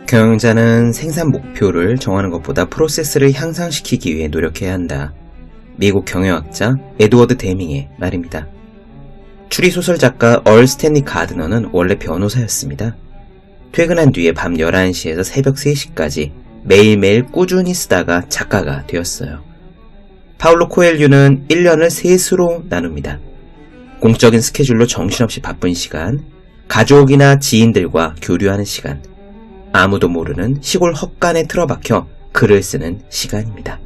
경영자는 생산 목표를 정하는 것보다 프로세스를 향상시키기 위해 노력해야 한다. 미국 경영학자 에드워드 데밍의 말입니다. 추리소설 작가 얼 스탠리 가드너는 원래 변호사였습니다. 퇴근한 뒤에 밤 11시에서 새벽 3시까지 매일매일 꾸준히 쓰다가 작가가 되었어요. 파울로 코엘류는 1년을 셋으로 나눕니다. 공적인 스케줄로 정신없이 바쁜 시간, 가족이나 지인들과 교류하는 시간, 아무도 모르는 시골 헛간에 틀어박혀 글을 쓰는 시간입니다.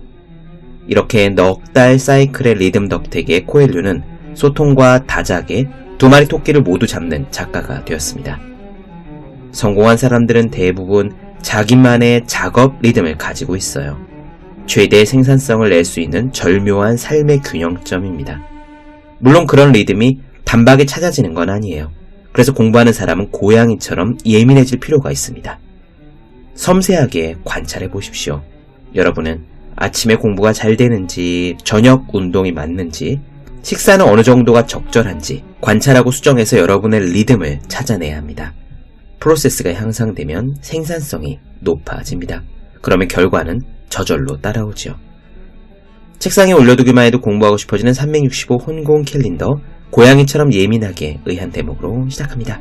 이렇게 넉 달 사이클의 리듬 덕택에 코엘류는 소통과 다작에 2마리 토끼를 모두 잡는 작가가 되었습니다. 성공한 사람들은 대부분 자기만의 작업 리듬을 가지고 있어요. 최대의 생산성을 낼 수 있는 절묘한 삶의 균형점입니다. 물론 그런 리듬이 단박에 찾아지는 건 아니에요. 그래서 공부하는 사람은 고양이처럼 예민해질 필요가 있습니다. 섬세하게 관찰해 보십시오. 여러분은 아침에 공부가 잘 되는지, 저녁 운동이 맞는지, 식사는 어느 정도가 적절한지 관찰하고 수정해서 여러분의 리듬을 찾아내야 합니다. 프로세스가 향상되면 생산성이 높아집니다. 그러면 결과는 저절로 따라오죠. 책상에 올려두기만 해도 공부하고 싶어지는 365 혼공 캘린더, 고양이처럼 예민하게 의한 대목으로 시작합니다.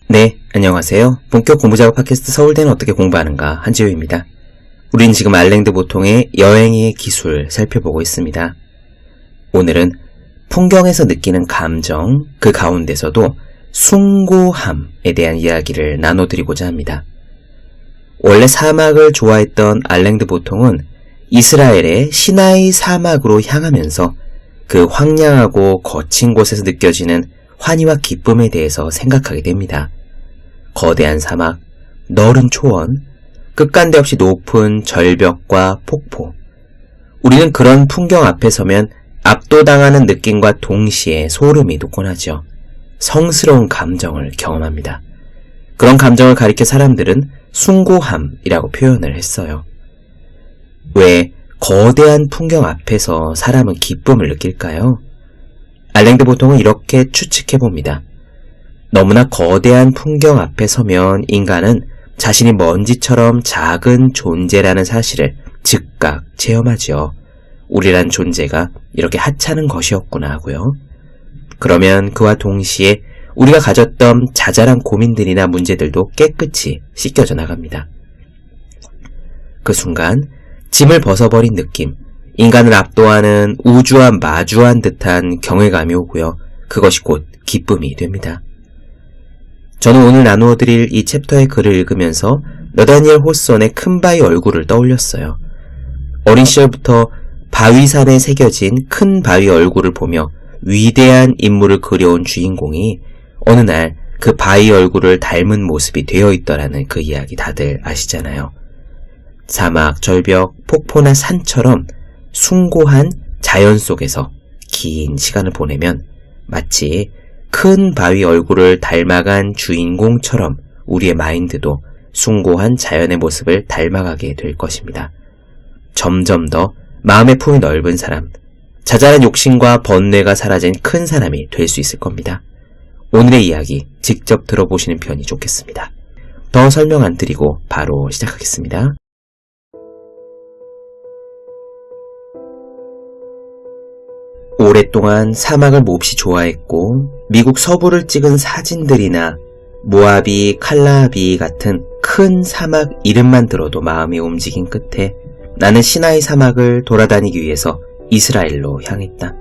네, 안녕하세요. 본격 공부작업 팟캐스트 서울대는 어떻게 공부하는가, 한지우입니다. 우린 지금 알랭드 보통의 여행의 기술 살펴보고 있습니다. 오늘은 풍경에서 느끼는 감정, 그 가운데서도 숭고함에 대한 이야기를 나눠드리고자 합니다. 원래 사막을 좋아했던 알랭드 보통은 이스라엘의 시나이 사막으로 향하면서 그 황량하고 거친 곳에서 느껴지는 환희와 기쁨에 대해서 생각하게 됩니다. 거대한 사막, 넓은 초원, 끝간데 없이 높은 절벽과 폭포. 우리는 그런 풍경 앞에 서면 압도당하는 느낌과 동시에 소름이 돋곤 하죠. 성스러운 감정을 경험합니다. 그런 감정을 가리켜 사람들은 숭고함이라고 표현을 했어요. 왜 거대한 풍경 앞에서 사람은 기쁨을 느낄까요? 알랭드 보통은 이렇게 추측해봅니다. 너무나 거대한 풍경 앞에 서면 인간은 자신이 먼지처럼 작은 존재라는 사실을 즉각 체험하죠. 우리란 존재가 이렇게 하찮은 것이었구나 하고요. 그러면 그와 동시에 우리가 가졌던 자잘한 고민들이나 문제들도 깨끗이 씻겨져 나갑니다. 그 순간 짐을 벗어버린 느낌, 인간을 압도하는 우주와 마주한 듯한 경외감이 오고요. 그것이 곧 기쁨이 됩니다. 저는 오늘 나누어드릴 이 챕터의 글을 읽으면서 너다니엘 호손의 큰 바위 얼굴을 떠올렸어요. 어린 시절부터 바위산에 새겨진 큰 바위 얼굴을 보며 위대한 인물을 그려온 주인공이 어느 날 그 바위 얼굴을 닮은 모습이 되어 있더라는 그 이야기 다들 아시잖아요. 사막, 절벽, 폭포나 산처럼 숭고한 자연 속에서 긴 시간을 보내면 마치 큰 바위 얼굴을 닮아간 주인공처럼 우리의 마인드도 숭고한 자연의 모습을 닮아가게 될 것입니다. 점점 더 마음의 품이 넓은 사람, 자잘한 욕심과 번뇌가 사라진 큰 사람이 될 수 있을 겁니다. 오늘의 이야기 직접 들어보시는 편이 좋겠습니다. 더 설명 안 드리고 바로 시작하겠습니다. 오랫동안 사막을 몹시 좋아했고 미국 서부를 찍은 사진들이나 모아비, 칼라비 같은 큰 사막 이름만 들어도 마음이 움직인 끝에 나는 시나이 사막을 돌아다니기 위해서 이스라엘로 향했다.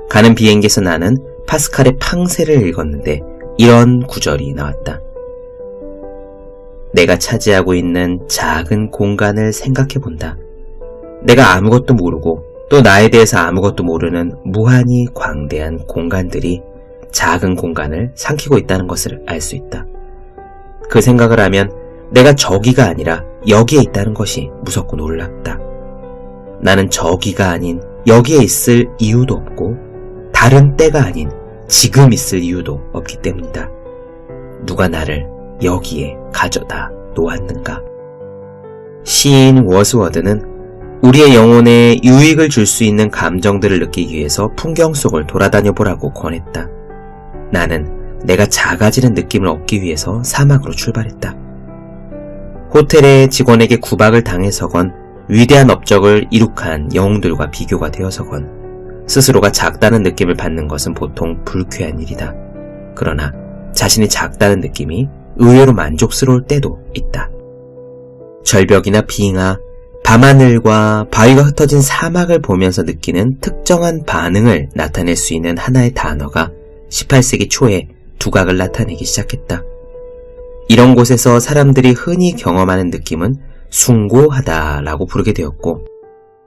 가는 비행기에서 나는 파스칼의 팡세를 읽었는데 이런 구절이 나왔다. 내가 차지하고 있는 작은 공간을 생각해본다. 내가 아무것도 모르고 또 나에 대해서 아무것도 모르는 무한히 광대한 공간들이 작은 공간을 삼키고 있다는 것을 알 수 있다. 그 생각을 하면 내가 저기가 아니라 여기에 있다는 것이 무섭고 놀랍다. 나는 저기가 아닌 여기에 있을 이유도 없고 다른 때가 아닌 지금 있을 이유도 없기 때문이다. 누가 나를 여기에 가져다 놓았는가? 시인 워스워드는 우리의 영혼에 유익을 줄 수 있는 감정들을 느끼기 위해서 풍경 속을 돌아다녀 보라고 권했다. 나는 내가 작아지는 느낌을 얻기 위해서 사막으로 출발했다. 호텔의 직원에게 구박을 당해서건 위대한 업적을 이룩한 영웅들과 비교가 되어서건 스스로가 작다는 느낌을 받는 것은 보통 불쾌한 일이다. 그러나 자신이 작다는 느낌이 의외로 만족스러울 때도 있다. 절벽이나 빙하, 밤하늘과 바위가 흩어진 사막을 보면서 느끼는 특정한 반응을 나타낼 수 있는 하나의 단어가 18세기 초에 두각을 나타내기 시작했다. 이런 곳에서 사람들이 흔히 경험하는 느낌은 숭고하다라고 부르게 되었고,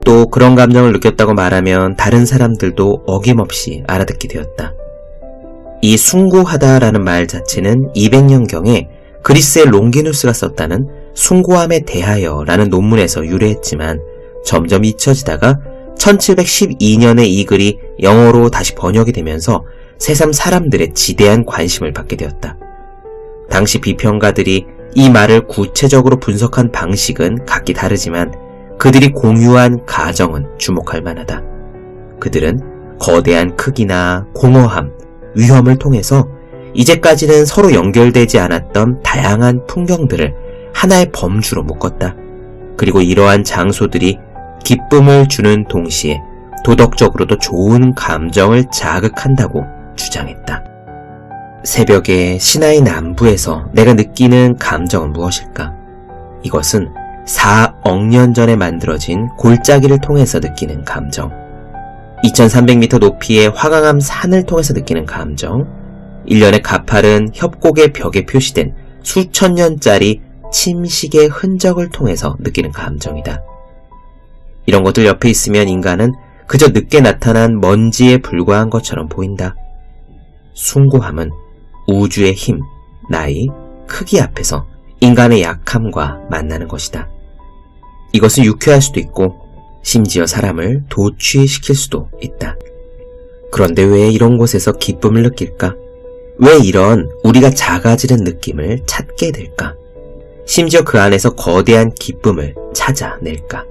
또 그런 감정을 느꼈다고 말하면 다른 사람들도 어김없이 알아듣게 되었다. 이 숭고하다라는 말 자체는 200년경에 그리스의 롱기누스가 썼다는 숭고함에 대하여라는 논문에서 유래했지만 점점 잊혀지다가 1712년에 이 글이 영어로 다시 번역이 되면서 새삼 사람들의 지대한 관심을 받게 되었다. 당시 비평가들이 이 말을 구체적으로 분석한 방식은 각기 다르지만 그들이 공유한 가정은 주목할 만하다. 그들은 거대한 크기나 공허함, 위험을 통해서 이제까지는 서로 연결되지 않았던 다양한 풍경들을 하나의 범주로 묶었다. 그리고 이러한 장소들이 기쁨을 주는 동시에 도덕적으로도 좋은 감정을 자극한다고 주장했다. 새벽에 시나이 남부에서 내가 느끼는 감정은 무엇일까? 이것은 4억 년 전에 만들어진 골짜기를 통해서 느끼는 감정, 2300m 높이의 화강암 산을 통해서 느끼는 감정, 1년의 가파른 협곡의 벽에 표시된 수천 년짜리 침식의 흔적을 통해서 느끼는 감정이다. 이런 것들 옆에 있으면 인간은 그저 늦게 나타난 먼지에 불과한 것처럼 보인다. 숭고함은 우주의 힘, 나이, 크기 앞에서 인간의 약함과 만나는 것이다. 이것은 유쾌할 수도 있고 심지어 사람을 도취시킬 수도 있다. 그런데 왜 이런 곳에서 기쁨을 느낄까? 왜 이런 우리가 작아지는 느낌을 찾게 될까? 심지어 그 안에서 거대한 기쁨을 찾아낼까?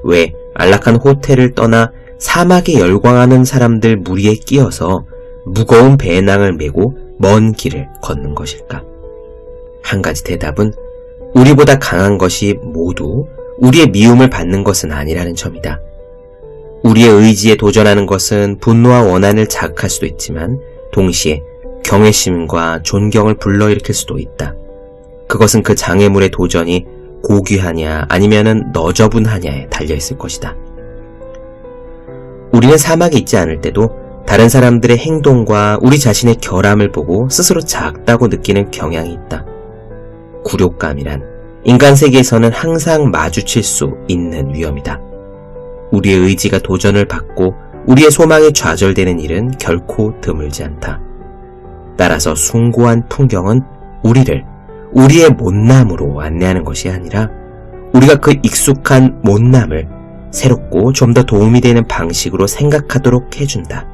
왜 안락한 호텔을 떠나 사막에 열광하는 사람들 무리에 끼어서 무거운 배낭을 메고 먼 길을 걷는 것일까? 한 가지 대답은 우리보다 강한 것이 모두 우리의 미움을 받는 것은 아니라는 점이다. 우리의 의지에 도전하는 것은 분노와 원한을 자극할 수도 있지만 동시에 경외심과 존경을 불러일으킬 수도 있다. 그것은 그 장애물의 도전이 고귀하냐 아니면은 너저분하냐에 달려있을 것이다. 우리는 사막에 있지 않을 때도 다른 사람들의 행동과 우리 자신의 결함을 보고 스스로 작다고 느끼는 경향이 있다. 굴욕감이란 인간 세계에서는 항상 마주칠 수 있는 위험이다. 우리의 의지가 도전을 받고 우리의 소망이 좌절되는 일은 결코 드물지 않다. 따라서 숭고한 풍경은 우리를 우리의 못남으로 안내하는 것이 아니라 우리가 그 익숙한 못남을 새롭고 좀 더 도움이 되는 방식으로 생각하도록 해준다.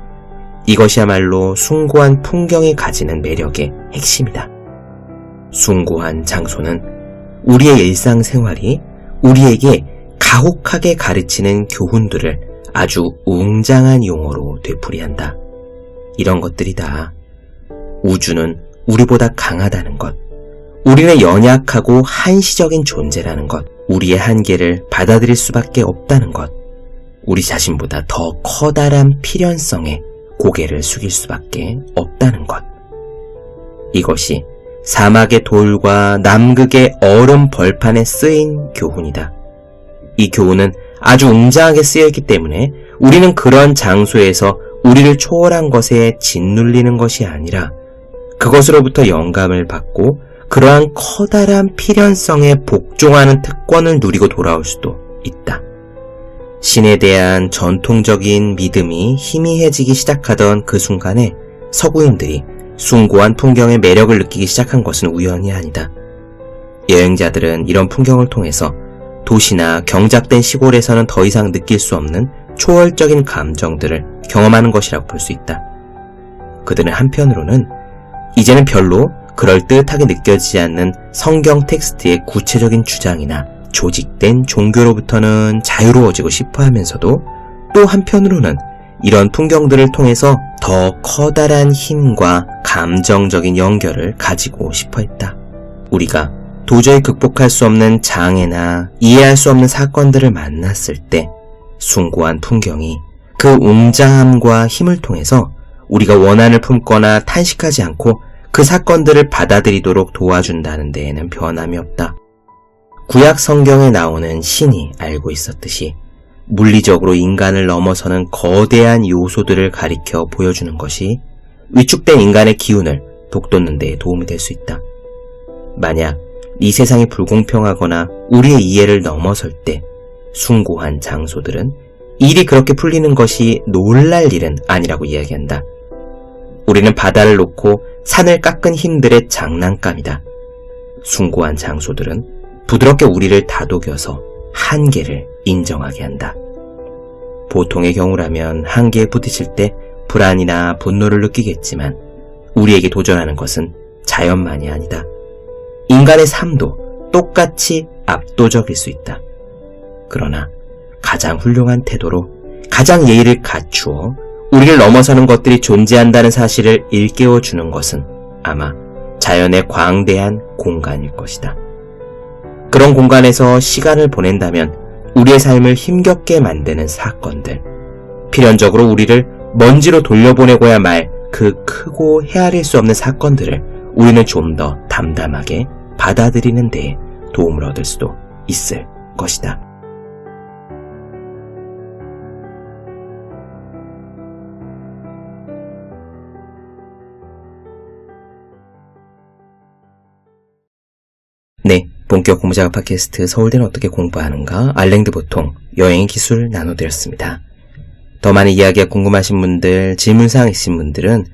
이것이야말로 숭고한 풍경이 가지는 매력의 핵심이다. 숭고한 장소는 우리의 일상생활이 우리에게 가혹하게 가르치는 교훈들을 아주 웅장한 용어로 되풀이한다. 이런 것들이다. 우주는 우리보다 강하다는 것, 우리는 연약하고 한시적인 존재라는 것, 우리의 한계를 받아들일 수밖에 없다는 것, 우리 자신보다 더 커다란 필연성에 고개를 숙일 수밖에 없다는 것. 이것이 사막의 돌과 남극의 얼음 벌판에 쓰인 교훈이다. 이 교훈은 아주 웅장하게 쓰여있기 때문에 우리는 그런 장소에서 우리를 초월한 것에 짓눌리는 것이 아니라 그것으로부터 영감을 받고 그러한 커다란 필연성에 복종하는 특권을 누리고 돌아올 수도 있다. 신에 대한 전통적인 믿음이 희미해지기 시작하던 그 순간에 서구인들이 숭고한 풍경의 매력을 느끼기 시작한 것은 우연이 아니다. 여행자들은 이런 풍경을 통해서 도시나 경작된 시골에서는 더 이상 느낄 수 없는 초월적인 감정들을 경험하는 것이라고 볼 수 있다. 그들은 한편으로는 이제는 별로 그럴듯하게 느껴지지 않는 성경 텍스트의 구체적인 주장이나 조직된 종교로부터는 자유로워지고 싶어 하면서도 또 한편으로는 이런 풍경들을 통해서 더 커다란 힘과 감정적인 연결을 가지고 싶어 했다. 우리가 도저히 극복할 수 없는 장애나 이해할 수 없는 사건들을 만났을 때 숭고한 풍경이 그 웅장함과 힘을 통해서 우리가 원한을 품거나 탄식하지 않고 그 사건들을 받아들이도록 도와준다는 데에는 변함이 없다. 구약 성경에 나오는 신이 알고 있었듯이 물리적으로 인간을 넘어서는 거대한 요소들을 가리켜 보여주는 것이 위축된 인간의 기운을 북돋는 데 도움이 될 수 있다. 만약 이 세상이 불공평하거나 우리의 이해를 넘어설 때 숭고한 장소들은 일이 그렇게 풀리는 것이 놀랄 일은 아니라고 이야기한다. 우리는 바다를 놓고 산을 깎은 힘들의 장난감이다. 숭고한 장소들은 부드럽게 우리를 다독여서 한계를 인정하게 한다. 보통의 경우라면 한계에 부딪힐 때 불안이나 분노를 느끼겠지만 우리에게 도전하는 것은 자연만이 아니다. 인간의 삶도 똑같이 압도적일 수 있다. 그러나 가장 훌륭한 태도로 가장 예의를 갖추어 우리를 넘어서는 것들이 존재한다는 사실을 일깨워주는 것은 아마 자연의 광대한 공간일 것이다. 그런 공간에서 시간을 보낸다면 우리의 삶을 힘겹게 만드는 사건들, 필연적으로 우리를 먼지로 돌려보내고야 말 그 크고 헤아릴 수 없는 사건들을 우리는 좀 더 담담하게 받아들이는 데에 도움을 얻을 수도 있을 것이다. 네, 본격 공부작업 팟캐스트 서울대는 어떻게 공부하는가 알랭드 보통 여행의 기술 나눠드렸습니다. 더 많은 이야기가 궁금하신 분들, 질문사항 있으신 분들은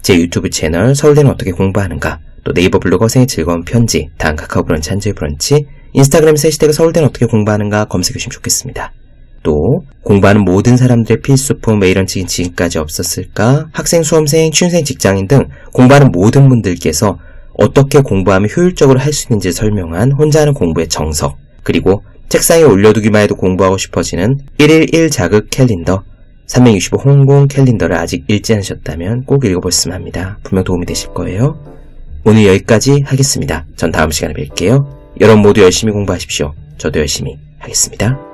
제 유튜브 채널 서울대는 어떻게 공부하는가, 또 네이버 블로그 허생의 즐거운 편지, 다음 카카오 브런치, 한주의 브런치, 인스타그램 해시태그 서울대는 어떻게 공부하는가 검색해주시면 좋겠습니다. 또 공부하는 모든 사람들의 필수품, 왜 이런 책이 지금까지 없었을까, 학생, 수험생, 취준생, 직장인 등 공부하는 모든 분들께서 어떻게 공부하면 효율적으로 할 수 있는지 설명한 혼자 하는 공부의 정석, 그리고 책상에 올려두기만 해도 공부하고 싶어지는 1일 1자극 캘린더, 365 홍콩 캘린더를 아직 읽지 않으셨다면 꼭 읽어보셨으면 합니다. 분명 도움이 되실 거예요. 오늘 여기까지 하겠습니다. 전 다음 시간에 뵐게요. 여러분 모두 열심히 공부하십시오. 저도 열심히 하겠습니다.